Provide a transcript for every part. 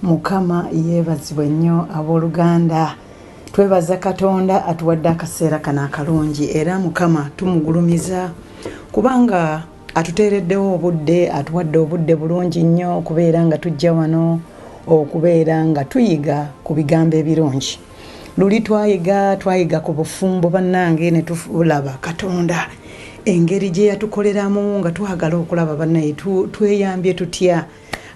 Mukama yeebazibwe nnyo abooluganda. Twebaza Katonda atuwadde akaseera kano akalungi era Mukama tumugulumiza kubanga atuteereddewo obudde, atuwadde obudde bulungi nnyo okubeera nga tujja wano okubeera nga tuyiga ku bigambo ebirungi. Luli twayiga ku bufumbo bannange ne tulaba Katonda engeri gye yatukoleramu nga twagala okulaba bannaye tweyambye tutya.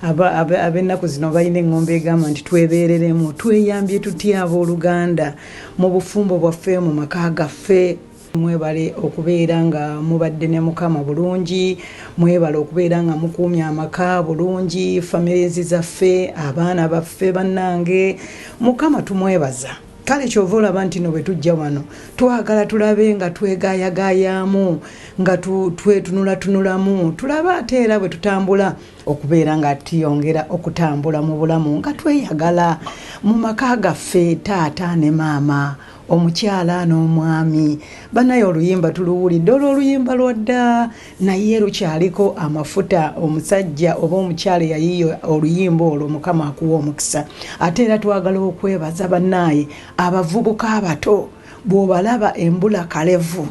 Ab'ennaku zino balina engombe egamba nti twebeereremu, tweyambye tutya abooluganda mu bufumbo bwaffe mu maka gaffe. Mwebale okubeera nga mubadde ne Mukama bulungi, mwebale okubeera nga mukuumya amaka bulungi, families zaffe, abaana baffe bannange. Mukama tumwebaza. Kale kyova olaba nti no bwe tujja wano twagala tulabe nga twegaayagaayamu nga twetunulatunulamu, tulaba ate era bwe tutambula okubeera nga tuyongera okutambula mu bulamu nga tweyagala mu maka gaffe, taata ne maama, omukyala n'omwami. Bannaye oluyimba tuluwulidde, olw'oluyimba lwadda naye lukyaliko amafuta. Omusajja oba omukyala yayiyo oluyimba olwo, Mukama akuwa omukisa. Ate era twagala okwebaza bannaye abavubuka abato bw'obalaba embula kalevu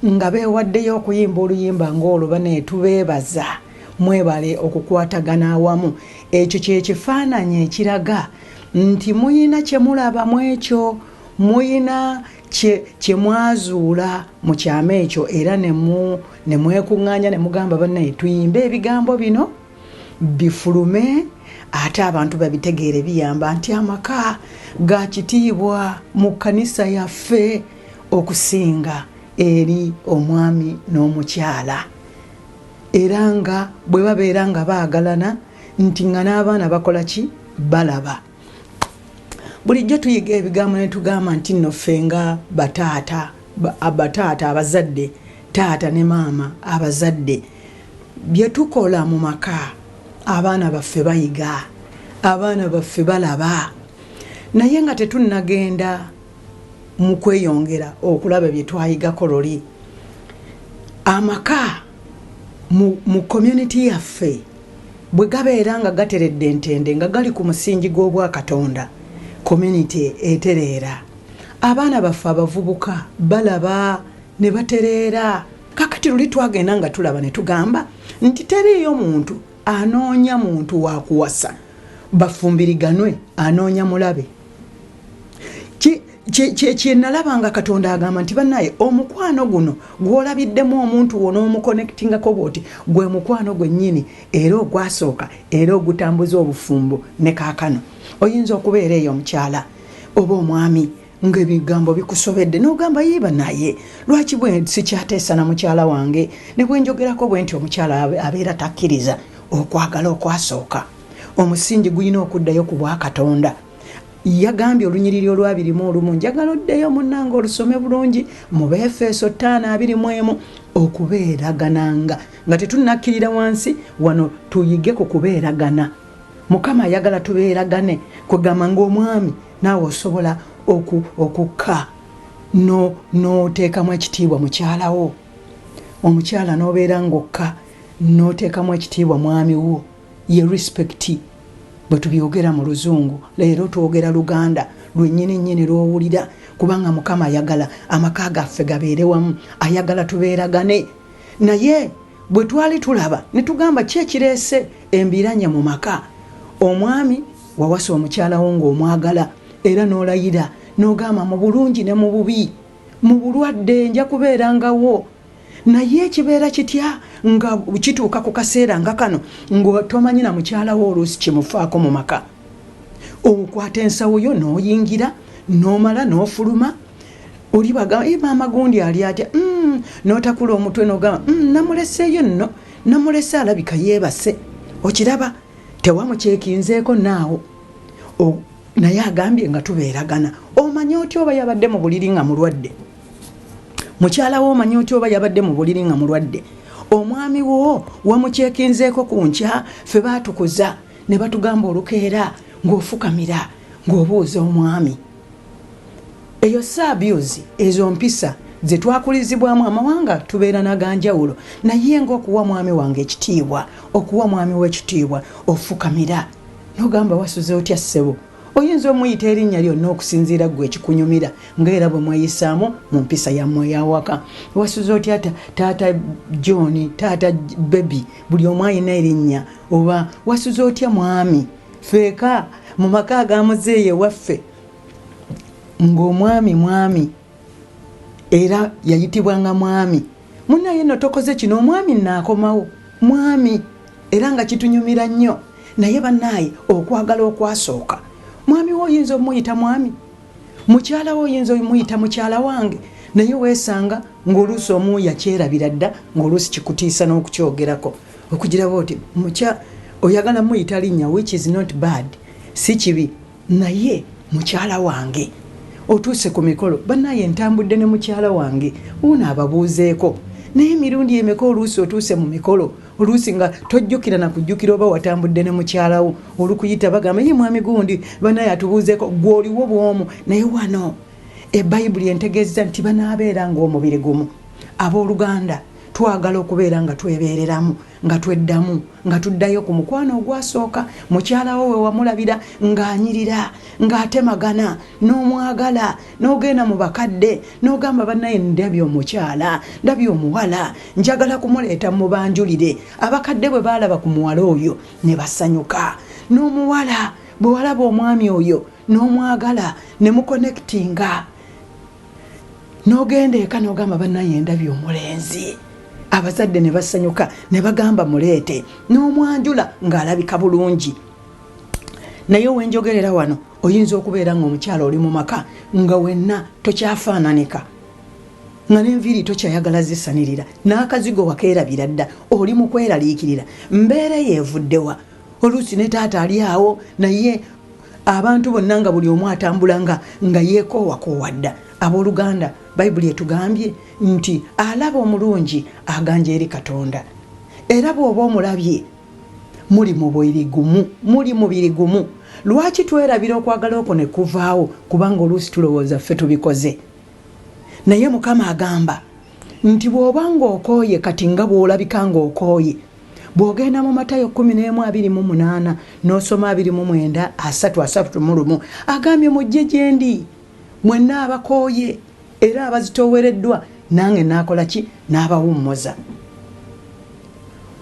nga beewaddeyo okuyimba oluyimba ng'olwo, bannaye tubeebaza. Mwebale okukwatagana awamu. Ekyo kye kifaananyi ekiraga nti muyina kye mulaba mu ekyo, muyina kye mwazuula mu kyama ekyo, era ne mwekuŋŋaanya ne mugamba bannaye tuyimbe ebigambo bino bifulume ate abantu babitegeere. Biyamba nti amaka ga kitiibwa mu kkanisa yaffe okusinga eri omwami n'omukyala, era nga bwe babeera nga baagalana nti nga n'abaana bakola ki? Balaba. Bulijjo tuyiga ebigambo ne tugamba nti nno ffe nga bataata abazadde, taata ne maama abazadde, bye tukola mu maka abaana baffe bayiga, abaana baffe balaba. Naye nga tetunnagenda mu kweyongera okulaba bye twayigako luli. Amaka mu community yaffe bwe gabeera nga gateredde entende nga gali ku musingi gw'obwa Katonda, community etereera, abaana baffe abavubuka balaba ne batereera. Kakati luli twagenda nga tulaba ne tugamba nti teriiyo muntu anoonya muntu wa kuwasa, bafumbiriganwe, anoonya mulabe. Kye nalaba nga Katonda agamba nti bannaye omukwano guno gw'olabiddemu omuntu wo n'omukonektingako bw'oti gwe mukwano gwennyini era ogwasooka era ogutambuza obufumbo ne kaakano. Oyinza okubeera eyo omukyala oba omwami ng'ebigambo bikusobedde n'ogamba yiba naye lwaki bwe sikyateesa na mukyala wange, ne bwe njogerako bwe nti omukyala abeera takkiriza okwagala okwasooka. Omusingi gulina okuddayo ku bwa Katonda. Yagambye olunyiriri olwabirimu njagala oddeyo munnange olusome bulungi mu Befeso 5:21 okubeeragananga nga tetunnakkirira wansi wano, tuyige ku kubeeragana. Mukama ayagala tubeeragane, kugamba ng'omwami naawe osobola okukka n'oteekamu ekitiibwa mukyala wo, omukyala n'obeera ng'okka n'oteekamu ekitiibwa mwami wo, ye respect bwe tubyogera mu Luzungu. Leero twogera Luganda lwennyini lw'owulira, kubanga Mukama ayagala amaka gaffe gabeere wamu, ayagala tubeeragane. Naye bwe twali tulaba ne tugamba ki ekireese embiranye mu maka. Omwami wawasa omukyala wo ng'omwagala era n'olayira n'ogamba mu bulungi ne mu bubi, mu bulwadde nja kubeerangawo. Naye ekibeera kitya nga kituuka ku kaseera nga kano ng'otomanyi na mukyala wo oluusi kimufaako mu maka. Okwata ensawo yo n'oyingira n'omala n'ofuluma, oli bagamba maama gundi ali atya, n'otakula omutwe n'ogamba namuleseeyo nno, namulese alabika yeebase. Okiraba tewamukyekinzeeko naawo. Naye agambye nga tubeeragana. Omanyi otya oba yabadde mu buliri nga mulwadde? Mukyala wo omanyi otya oba yabadde mu buliri nga mulwadde? Omwami wo wamukyekinzeeko ku nkya, ffe baatukuza ne batugamba olukeera ng'ofukamira ng'obuuza omwami. Eyo abuse, ezo mpisa ze twakulizibwamu amawanga tubeera naganjawulo, naye ng'okuwa mwami wange ekitiibwa, okuwa mwami we ekitiibwa, ofukamira nogamba wasuze otya ssebo oyinza omuyita erinnya lyonna okusinziira gwe ekikunyumira ngaera bwe mweyisaamu mu mpisa yammwe eyawaka wasuze otya taata John taata Baby buli omu alina erinnya oba wasuze otya mwami feeka mu maka agamuzeeye waffe ng'omwami era yayitibwanga mwami munaye no tokoze kino omwami naakomawo mwami era nga kitunyumira nnyo naye bannaaye okwagala okwasooka mwami wo oyinza omuyita mwami mukyala wo oyinza omuyita mukyala wange naye weesanga ng'oluusi omu yakyerabira dda ng'oluusi kikutiisa n'okukyogerako okugiraba oti oyagala muyita linnya which is not bad si kibi naye mukyala wange otuuse ku mikolo bannaaye ntambudde ne mukyala wange uno ababuuzeeko naye emirundi emeka oluusi otuuse mu mikolo oluusi nga tojjukira na kujjukira oba watambudde ne mukyalawo olukuyita bagamba ye mwami gundi bannaaye atubuuzeeko gwe oliwo bw'omu naye wano ebayibuli entegeeza nti banaabeera ng'omubiri gumu abooluganda twagala okubeera nga twebeereramu nga tweddamu nga tuddayo ku mukwano ogwasooka mukyalawo we wamulabira ng'anyirira ng'atemagana n'omwagala n'ogenda mu bakadde n'ogamba bannaye ndabye omukyala ndabye omuwala njagala kumuleeta mubanjulire abakadde bwe baalaba ku muwala oyo ne basanyuka n'omuwala bwe walaba omwami oyo n'omwagala ne mukonnekitinga n'ogenda eka n'ogamba bannaye ndabye omulenzi abazadde ne basanyuka ne bagamba muleete n'omwanjula ng'alabika bulungi naye wenjogerera wano oyinza okubeera ng'omukyala oli mu maka nga wenna tokyafaananika nga n'enviiri tokyayagala zisanirira n'akazigo wakeerabira dda oli mu kweraliikirira mbeera yeevuddewa oluusi ne taata ali awo naye abantu bonna nga buli omu atambula nga yeekoowa dda abooluganda bayibuli etugambye nti alaba omulungi aganja eri Katonda era bw'oba omulabye muli mubiri gumu lwaki twerabira okwagala okwo ne kuvaawo kubanga oluusi tulowooza ffe tubikoze naye Mukama agamba nti bw'oba ng'okooye kati nga bw'olabika ng'okooye bw'ogenda mu Matayo 11:28 n'osoma 29 3:31 agambye mujje gye ndi mwenna abakooye era abazitoowereddwa nange naakola ki n'abawummuza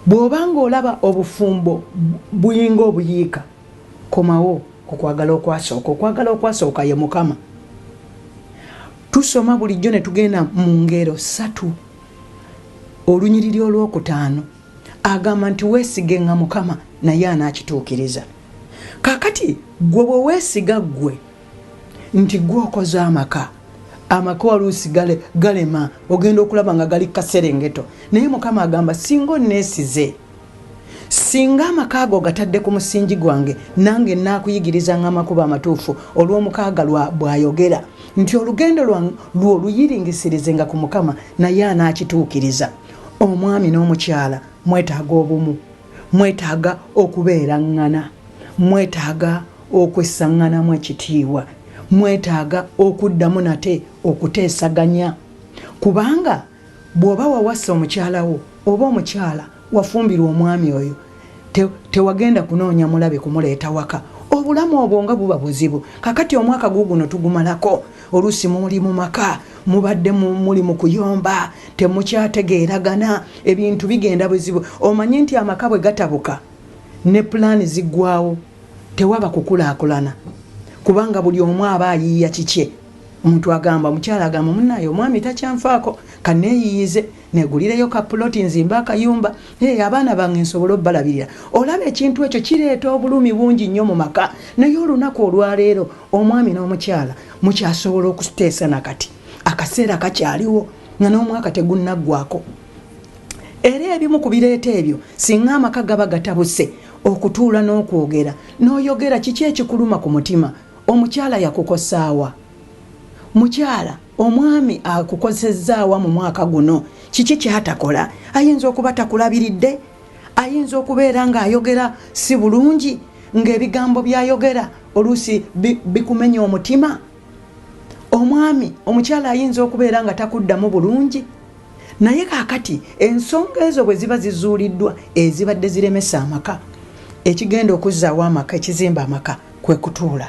bw'obanga olaba obufumbo buyinga obuyiika komawo okwagala okwasooka ye Mukama tusoma bulijjo ne tugenda mu ngero 3 olunyiriri olw'okutaano agamba nti weesige nga Mukama naye anaakituukiriza kakati gwe bwe weesiga gwe nti gwokoze amaka oluusi galema ogenda okulaba nga gali kaserengeto naye Mukama agamba singa onneesize singa amaka ago gatadde ku musingi gwange nange naakuyigirizanga amakubo amatuufu olw'omukaaga bw'ayogera nti olugendo lwo luyiringisirizenga ku Mukama naye anaakituukiriza omwami n'omukyala mwetaaga obumu mwetaaga okubeeraŋŋana mwetaaga okwessaŋŋanamu ekitiibwa mwetaaga okuddamu nate okuteesaganya kubanga bw'oba wawassa omukyalawo oba omukyala wafumbirwa omwami oyo tewagenda kunoonya mulabe kumuleeta waka obulamu obwo nga buba buzibu kakati omwaka guguno tugumalako oluusi muli mu maka mubadde muli mu kuyomba temukyategeeragana ebintu bigenda buzibu omanyi nti amaka bwe gatabuka ne pulaani ziggwawo tewaba kukulaakulana kubanga buli omu aba ayiiya kikye omuntu agamba mukyala agamba munnaye omwami takyanfaako kaneeyiyize negulireyo kapuloti nzimba akayumba abaana bange nsobola obbalabirira olaba ekintu ekyo kireeta obulumi bungi nnyo mu maka naye olunaku olwaleero omwami n'omukyala mukyasobola okuteesa nakati akaseera kakyaliwo nga n'omwaka tegunnaggwako era ebimu ku bireeta ebyo singa amaka gaba gatabuse okutuula n'okwogera n'oyogera kiki ekikuluma ku mutima omukyala yakukosaawa mukyala omwami akukosezaawa mu mwaka guno kiki kyatakola ayinza okuba takulabiridde ayinza okubeera ng'ayogera si bulungi ng'ebigambo byayogera oluusi bikumenya omutima omwami omukyala ayinza okubeera nga takuddamu bulungi naye kaakati ensonga ezo bwe ziba zizuuliddwa ezibadde ziremesa amaka ekigenda okuzzaawo amaka ekizimba amaka kwe kutuula.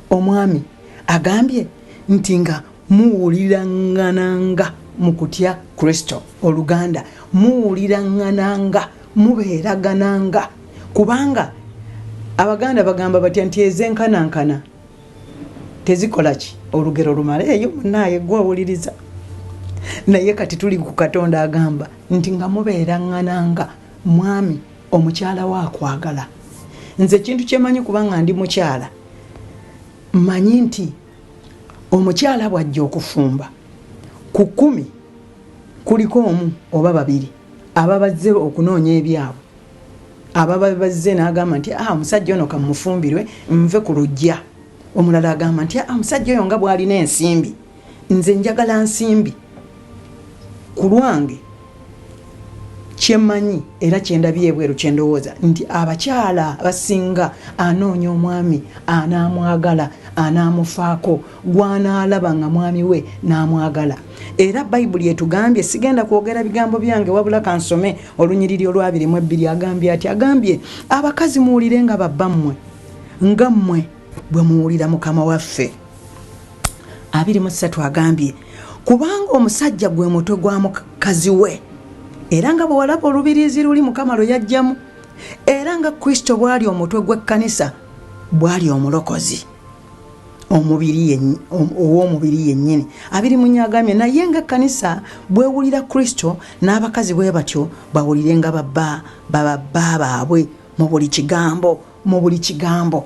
Omwami agambye nti nga muwulirangananga mu kutya Kristo. Oluganda muwulirangananga mubeeragananga kubanga Abaganda bagamba batya nti ezenkanankana tezikola ki olugero lumaleeyo munaaye gwawuliriza. Naye kati tuli ku Katonda agamba nti nga mubeerangananga mwami omukyala waakwagala. Nze kintu kyemanyi kubanga ndi mukyala manyi nti omukyala bwajja okufumba ku 10 kuliko omu oba babiri ababazze okunoonya ebyabwe. Ababazze n'agamba nti omusajja ono kamufumbirwe nve ku lujja. Omulala agamba nti omusajja oyo nga bw'alina ensimbi nze njagala nsimbi. Ku lwange kyemanyi era kyendabye ebweru kyendowooza nti abakyala basinga anoonya omwami anaamwagala anaamufaako gwanaalaba nga mwami we n'amwagala. Era Bayibuli etugambye, sigenda kwogera bigambo byange wabula kansome olunyiriri olwa 22 agambye abakazi muwulire nga babbammwe nga mmwe bwe muwulira Mukama waffe. 23 agambye kubanga omusajja gwe mutwe gwa mukazi we era nga bwe walaba olubiriizi luli Mukama lwe yajjamu era nga Kristo bwali omutwe gw'ekkanisa bwali omulokozi ow'omubiri yennyini. 24 agambye naye nga ekkanisa bwewulira Kristo n'abakazi bwe batyo bawulire nga babba baabwe mu buli kigambo.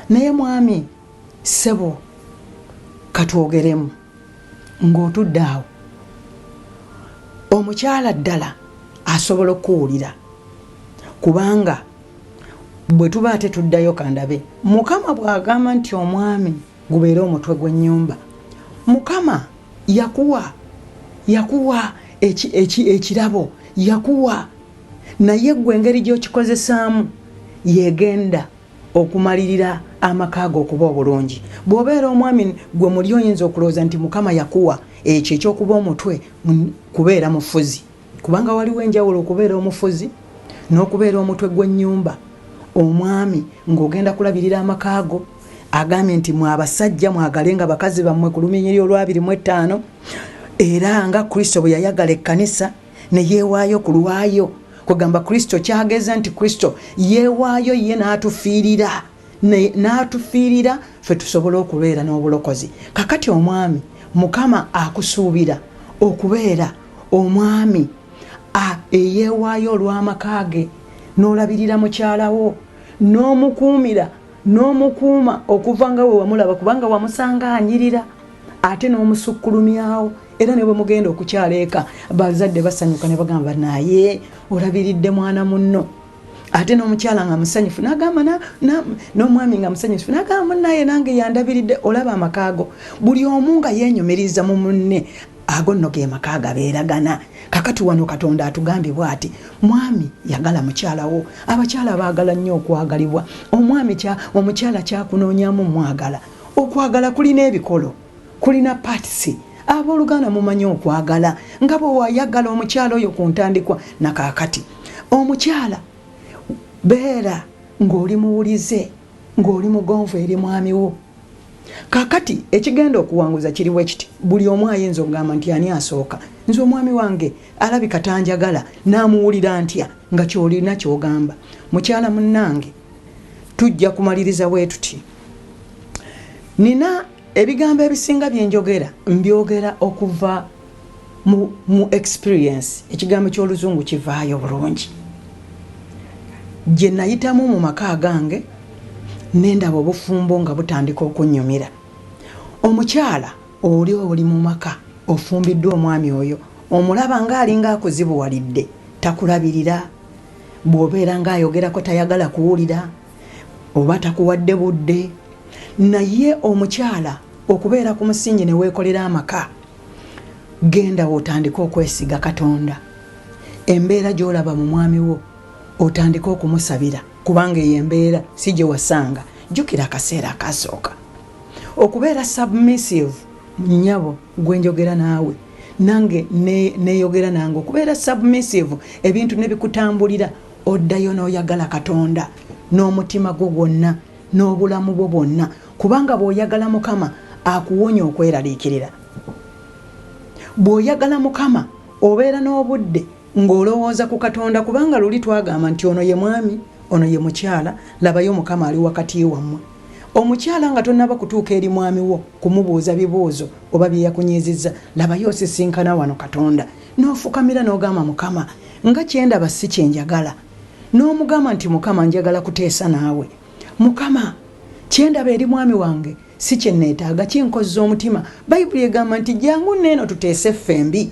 Naye mwami ssebo katwogeremu ng'otudde awo omukyala ddala asobola okuwulira kubanga bwe tuba ate tuddayo kandabe Mukama bw'agamba nti omwami gubeere omutwe gw'ennyumba. Mukama yakuwa ekirabo yakuwa naye gwe engeri gy'okikozesaamu yegenda okumalirira amaka go okuba obulungi. Bw'obeera omwami gwe muli oyinza okulowooza nti Mukama yakuwa ekyo ekyokuba omutwe kubeera mufuzi kubanga waliwo enjawulo okubeera omufuzi n'okubeera omutwe gw'ennyumba. Omwami ng'ogenda kulabirira amaka go agambye nti mwe abasajja mwagalenga bakazi bammwe ku lunyiriri olwa 25 era nga Kristo bwe yayagala ekkanisa ne yeewaayo ku lwayo. Kugamba Kristo kyageza nti Kristo yeewaayo ye n'atufiirira ffe tusobole okubeera n'obulokozi. Kakati omwami Mukama akusuubira okubeera omwami eyeewaayo olw'amaka ge n'olabirira mukyala wo n'omukuuma okuva nga we wamulaba kubanga wamusanga anyirira ate n'omusukkulumyawo. Era ne bwe mugenda okukyala eka bazadde basanyuka ne bagamba naye olabiridde mwana munno. Ate n'omukyala nga musanyufu n'agamba n'omwami nga musanyufu n'agamba naye nange yandabiridde. Olaba amakaago buli omu nga yeenyumiriza mu munne ago nno ge maka gabeeragana. Kakati wano Katonda atugambye bw'ati mwami yagala mukyala wo. Abakyala baagala nnyo okwagalibwa. Omukyala kyakunoonyamu mwagala. Okwagala kulina ebikolo kulina patisi. Abooluganda mumanyi okwagala nga bwe wayagala omukyala oyo ku ntandikwa nakakati. Omukyala beera ng'oli muwulize ng'oli mugonvu eri mwami wo. Kakati ekigenda okuwanguza kiriwo ekiti buli omu ayinza okugamba nti ani asooka nze omwami wange alabika tanjagala n'amuwulira ntya nga kyolina kyogamba. Mukyala munnange tujja kumaliriza bwe tuti. Nina ebigambo ebisinga byenjogera mbyogera okuva mu experience. Ekigambo ky'oluzungu kivaayo bulungi gye nayitamu mu maka gange nendaba obufumbo nga butandika okunnyumira. Omukyala oli mu maka ofumbiddwa omwami oyo omulaba ng'alinga akuzibuwalidde takulabirira. Bw'obeera ng'ayogerako tayagala kuwulira oba takuwadde budde. Naye omukyala okubeera ku musingi ne weekolera amaka genda otandika okwesiga Katonda. Embeera gy'olaba mu mwami wo otandika okumusabira kubanga eyo embeera si gye wasanga. Jjukira akaseera akasooka okubeera submissive. Nnyabo gwe njogera naawe nange neeyogera nange okubeera submissive ebintu ne bikutambulira oddayo n'oyagala Katonda n'omutima gwo gwonna n'obulamu bwo bwonna, kubanga bw'oyagala Mukama akuwonya okweraliikirira. Bw'oyagala Mukama obeera n'obudde ng'olowooza ku Katonda, kubanga luli twagamba nti ono ye mwami, ono ye mukyala, labayo Mukama ali wakati wammwe. Omukyala nga tonnaba kutuuka eri mwami wo kumubuuza bibuuzo oba bye yakunyiizizza, labayo osisinkana wano Katonda n'ofukamira n'ogamba Mukama nga kyendaba si kyenjagala, n'omugamba nti Mukama njagala kuteesa naawe. Mukama kyendaba eri mwami wange si kyenneetaaga, kinkozza omutima. Bayibuli egamba nti jangu nneeno tuteese ffembi.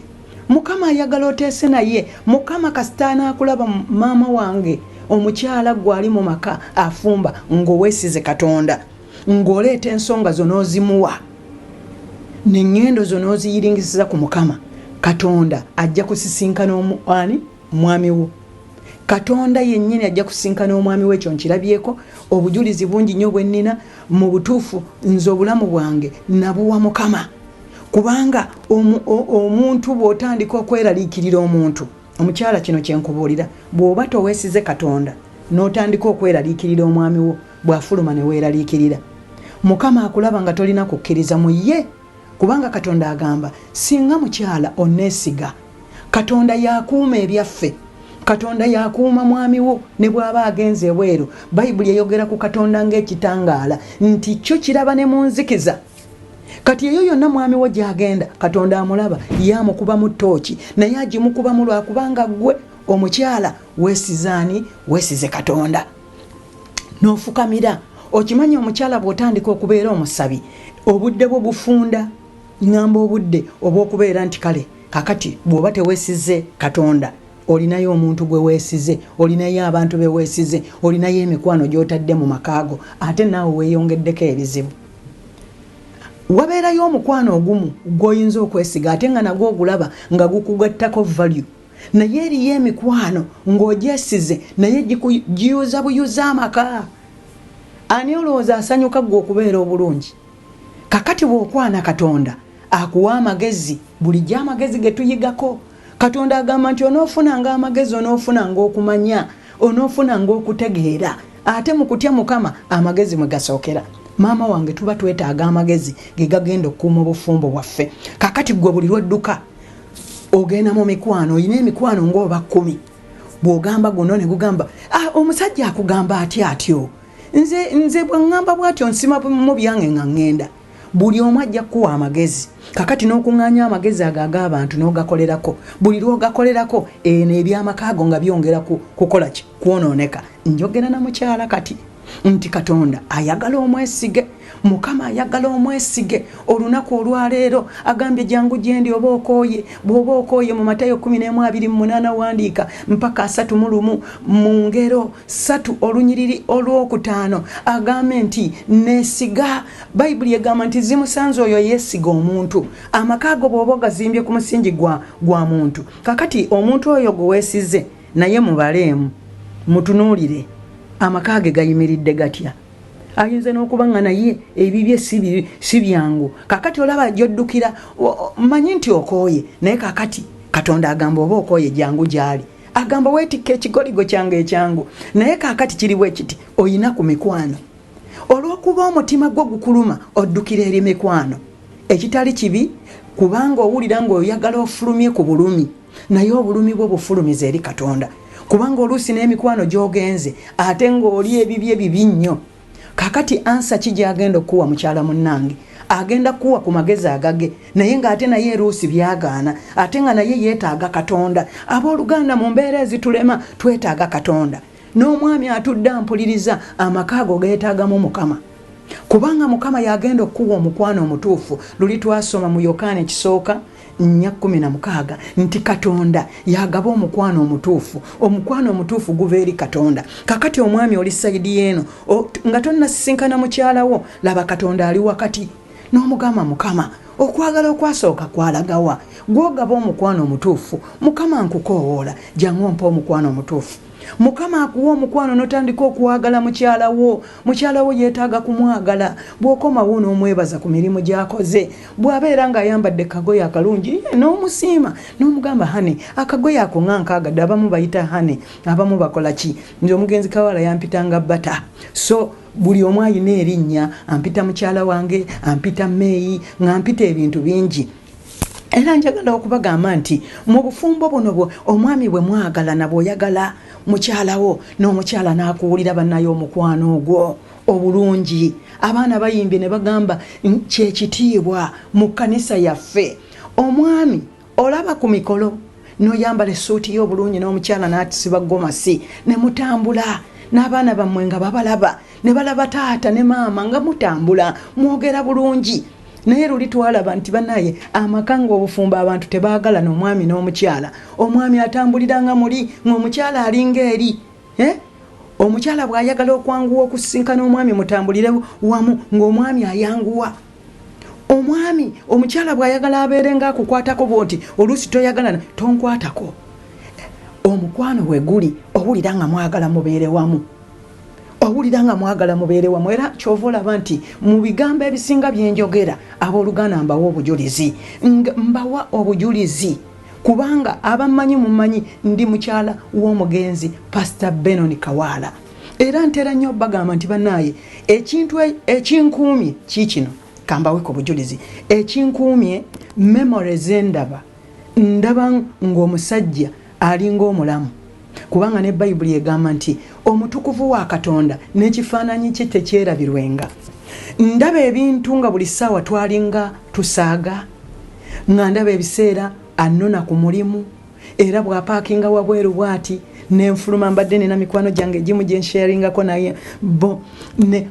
Mukama ayagala oteese naye. Mukama kasitaana akulaba maama wange omukyala gwali mu maka afumba ng'oweesize Katonda, ng'oleeta ensonga zo n'ozimuwa n'enngendo zo n'oziyiringisiza ku Mukama, Katonda ajja kusisinkana mwami wo. Katonda yennyini ajja kusisinkana omwami we. Ekyo nkirabyeko, obujulizi bungi nnyo bwe nnina. Mu butuufu nze obulamu bwange nabuwa Mukama, kubanga omuntu bw'otandika okweraliikirira omuntu, omukyala kino kyenkubuulira, bw'oba toweesize Katonda n'otandika okweraliikirira omwami wo, bw'afuluma ne weeraliikirira, Mukama akulaba nga tolina kukkiriza mu ye, kubanga Katonda agamba singa mukyala onneesiga, Katonda yakuuma ebyaffe. Katonda yakuuma mwami wo ne bw'aba agenze ebweru. Bayibuli eyogera ku Katonda ng'ekitangaala nti kyo kiraba ne mu nzikiza. Kati eyo yonna mwami wo gy'agenda, Katonda amulaba, yamukuba mu ttooki, naye agimukubamu lwakubanga ggwe omukyala weesizaani, weesize Katonda n'ofukamira. Okimanyi omukyala bw'otandika okubeera omusabi, obudde bwo bufunda. Ngamba obudde obw'okubeera nti kale kakati bw'oba teweesize Katonda, olinayo omuntu gwe weesize, olinayo abantu be weesize, olinayo emikwano gy'otadde mu makaago, ate naawe weeyongeddeko ebizibu. Wabeerayo omukwano ogumu gw'oyinza okwesiga ate nga nagwo ogulaba nga gukugattako value, naye eriyo emikwano ng'ogyesize naye giyuza buyuza amaka. Ani olowooza asanyuka gwe okubeera obulungi? Kakati bw'okwana Katonda akuwa amagezi, bulijjo amagezi ge tuyigako. Katonda agamba nti onoofunanga amagezi, onoofunanga okumanya, onoofunanga okutegeera. Ate mu kutya Mukama amagezi mwe gasookera. Maama wange tuba twetaaga amagezi ge gagenda okukuuma obufumbo bwaffe. Kakati gwe buli lwedduka ogenda mu mikwano, oyina emikwano ng'oba 10. Bw'ogamba guno ne gugamba omusajja akugamba atyo. Nze bwe ngamba bw'atyo nsima mu byange nga ngenda. Buli omu ajja kuwa amagezi. Kakati n'okuŋŋaanya amagezi ag'abantu n'ogakolerako. Buli lw'ogakolerako eby'amakaago nga byongera kukola ki? Kwonooneka. Njogera na mukyala kati nti Katonda ayagala omwesige. Mukama ayagala omwesige. Olunaku olwaleero agambye jangu gyendi oba okooye. Bw'oba okooye mu Matayo 11:28 wandiika mpaka 31 mu Ngero 3 olunyiriri olw'okutaano agambe nti neesiga. Bayibuli egamba nti zimusanze oyo yeesiga omuntu. Amakaago bw'oba ogazimbye ku musingi gwa muntu. Kakati omuntu oyo gwe weesize naye mubaleemu, mutunuulire amakaage gayimiridde gatya. Ayinza n'okuba nga naye ebibye si byangu. Kakati olaba gy'oddukira manyi nti okooye, naye kakati Katonda agamba oba okooye jangu gy'ali. Agamba weetikke ekigoligo kyange ekyangu, naye kakati kiri bwe kiti oyina ku mikwano. Olw'okuba omutima gwo gukuluma oddukira eri mikwano. Ekitali kibi, kubanga owulira ng'oyagala ofulumye ku bulumi, naye obulumi bwo bufulumiza eri Katonda. Kubanga oluusi n'emikwano gy'ogenze ate ng'oli ebibye bibi nnyo. Kakati ansa ki gy'agenda okuwa mukyala munnange? Agenda kuwa ku magezi agage, naye ng'ate naye eruusi byagaana, ate nga naye yeetaaga Katonda. Abooluganda mu mbeera ezitulema twetaaga Katonda. N'omwami atudde ampuliriza amakaago geetaagamu Mukama. Kubanga Mukama yagenda okuwa omukwano omutuufu. Luli twasoma mu Yokaana ekisooka 4:16 nti Katonda yagaba omukwano omutuufu. Omukwano omutuufu guva eri Katonda. Kakati omwami oli sayidi yeeno nga tonnasisinkana mukyala wo, laba Katonda ali wakati. N'omugamba Mukama okwagala okwasooka kwalagawa gwogaba omukwano omutuufu mukama nkukowoola jangu ompa omukwano omutuufu mukama akuwa omukwano notandika okuwagala mukyala wo yeetaaga kumwagala bw'okomawo n'omwebaza ku mirimu gy'akoze bw'abeera ng'ayambadde kagoye akalungi n'omusiima n'omugamba hane akagoye ako nkaagadde abamu bayita hane abamu bakola ki nze omugenzi Kawala yampitanga bata so buli omu alina erinnya ampita mukyala wange ampita meeyi ng'ampita ebintu bingi era njagala okubagamba nti mu bufumbo buno omwami bwe mwagala nabw'oyagala mukyalawo n'omukyala n'akuwulira bannayo omukwano ogwo obulungi abaana bayimbye ne bagamba kyekitiibwa mu kkanisa yaffe omwami olaba ku mikolo n'oyambala essuuti y'obulungi n'omukyala n'atisiba gomasi ne mutambula n'abaana bammwe nga babalaba ne balaba taata ne maama nga mutambula mwogera bulungi naye luli twalaba nti bannaye amaka ng'obufumbo abantu tebaagala n'omwami n'omukyala omwami atambuliranga muli ng'omukyala alinga eri omukyala bw'ayagala okwanguwa okusinkana omwami mutambulire wamu ng'omwami ayanguwa omukyala bw'ayagala abeere ng'akukwatako bw'oti oluusi toyagala tonkwatako omukwano we guli owulira nga mwagala mubeere wamu era kyova olaba nti mu bigambo ebisinga byenjogera abooluganda mbawa obujulizi kubanga abammanyi mumanyi ndi mukyala w'omugenzi Pastor Benon Kawala era ntera nnyo bagamba nti bannaye ekintu ekinkuumye kiikino kambaweko obujulizi ekinkuumye memories ndaba ng'omusajja alinga omulamu kubanga ne Bayibuli egamba nti omutukuvu wa Katonda n'ekifaananyi kye tekyerabirwenga ndaba ebintu nga buli ssaawa twalinga tusaaga nga ndaba ebiseera annona ku mulimu era bw'apaakinga wabweru bw'ati nenfuluma mbadde nina mikwano gyange egimu gye nsharingako naye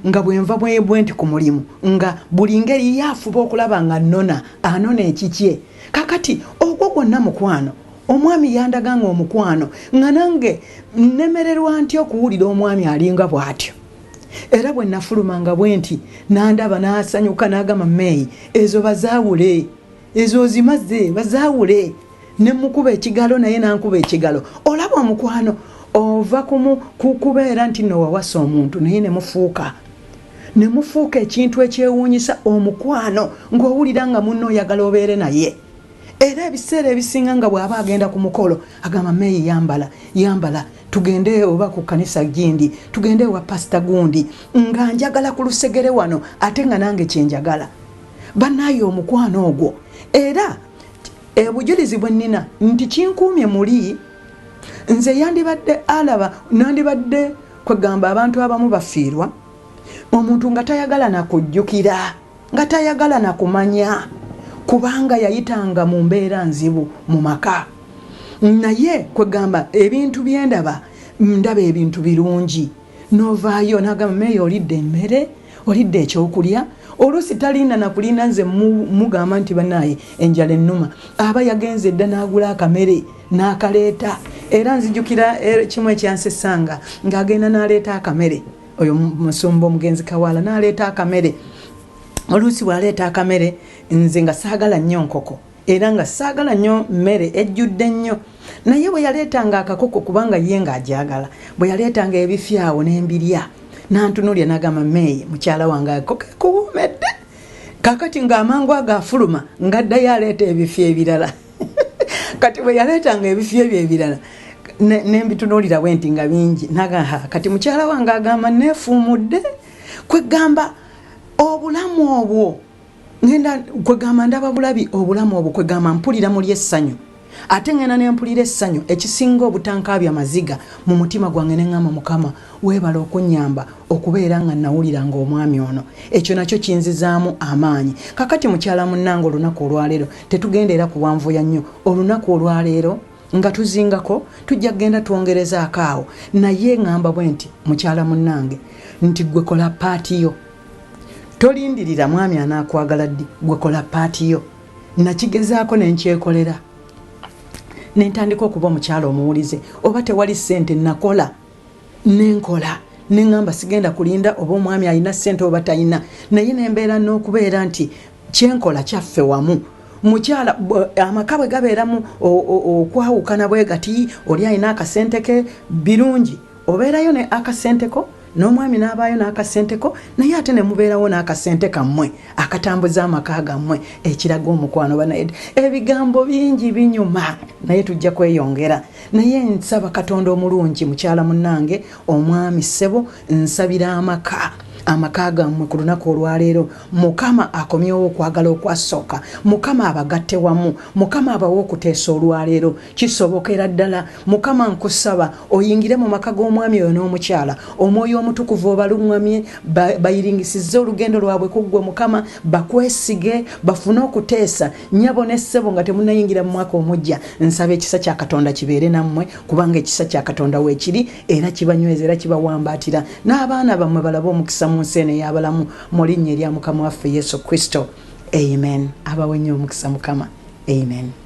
nga bwenva bwe nti ku mulimu nga buli ngeri yaafuba okulaba nga anona ekikye kakati ogwo gwonna mukwano omwami yandaga nga omukwano nga nange nemererwa nti okuwulira omwami alinga bw'atyo era bwe nafulumanga bwe nti nandaba n'asanyuka n'agamba meeyi ezo bazaawule ezo zimaze bazaawule ne mukuba ekigalo naye nankuba ekigalo olaba omukwano ova kukubeera nti no wawasa omuntu naye ne mufuuka ekintu ekyewuunyisa omukwano ng'owulira nga munno oyagala obeere naye era ebiseera ebisinga nga bw'aba agenda ku mukolo agamba meeyi yambala tugende oba ku kanisa gindi tugende wa pasita gundi nga njagala ku lusegere wano ate nga nange kyenjagala bannaye omukwano ogwo era obujulizi bwe nnina nti kinkuumye muli nze nandibadde kwegamba abantu abamu bafiirwa omuntu nga tayagala nakujjukira nga tayagala nakumanya kubanga yayitanga mu mbeera nzibu mu maka naye kwegamba ebintu byendaba ndaba ebintu birungi novaayo nagamba meeyi olidde emmere olidde ekyokulya oluusi talinda nakulinda nze mugamba nti bannaye enjala ennuma aba yagenze edda n'agula akamere n'akaleeta era nzijukira kimu ekyansesanga ng'agenda n'aleeta akamere oyo musumba omugenzi Kawala n'aleeta akamere oluusi bw'aleeta akamere nze nga saagala nnyo nkoko era nga saagala nnyo mmere ejjudde nnyo naye bwe yaleetanga akakoko kubanga ye ng'ajagala bwe yaleetanga ebifyawo n'embirya nantunulya n'agamba meeyi mukyala wange akoko ekuwuumedde kakati ng'amangu agafuluma ng'addayo aleeta ebifyo ebirala kati bwe yaleetanga ebifyo ebyo ebirala nembitunulira bwe nti nga bingi nagamba kati mukyala wange agamba neefuumudde kwegamba obulamu obwo ngenda kwegamba ndaba bulabi obulamu obwo kwegamba mpulira muli essanyu ate ngenda nempulira essanyu ekisinga obutankaabya amaziga mu mutima gwange neŋŋamba mukama weebala okunnyamba okubeera nga nawuliranga omwami ono ekyo nakyo kinzizaamu amaanyi kakati mukyala munnange olunaku olwaleero tetugendeera kuwanvuya nnyo olunaku olwaleero nga tuzingako tujja kgenda twongerezaako awo naye ŋŋamba bwe nti mukyala munnange nti gwe kola paati yo tolindirira mwami anaakwagala ddi gwe kola paati yo nakigezaako nenkyekolera nentandika okuba omukyala omuwulize oba tewali ssente nakola nenkola neŋŋamba sigenda kulinda oba omwami alina ssente oba talina naye nembeera n'okubeera nti kyenkola kyaffe wamu mukyala amaka bwe gabeeramu okwawukana bwe gati oli alina akasente ke birungi obeerayo ne akasenteko n'omwami n'abaayo n'akasenteko naye ate ne mubeerawo n'akasente kammwe akatambuza amaka gammwe ekiraga omukwano banaye ebigambo bingi binyuma naye tujja kweyongera naye nsaba Katonda omulungi mukyala munnange omwami ssebo nsabira amaka gammwe ku lunaku olwaleero Mukama akomyewo okwagala okwasooka Mukama abagatte wamu Mukama abawo okuteesa olwaleero kisobokera ddala Mukama nkusaba oyingire mu maka g'omwami oyo n'omukyala omwoyo omutukuvu obalungamye bayiringisize olugendo lwabwe kuggwe Mukama bakwesige bafune okuteesa nnyabo ne ssebo nga temunnayingira mu mwaka omujja nsaba ekisa kya Katonda kibeere nammwe kubanga ekisa kya Katonda weekiri era kibanyweza era kibawambaatira n'abaana bammwe balabe omukisa mu nsi eno ey'abalamu mu linnya erya Mukama waffe Yesu Kristo. Amen. Abawe nnyo omukisa Mukama. Amen.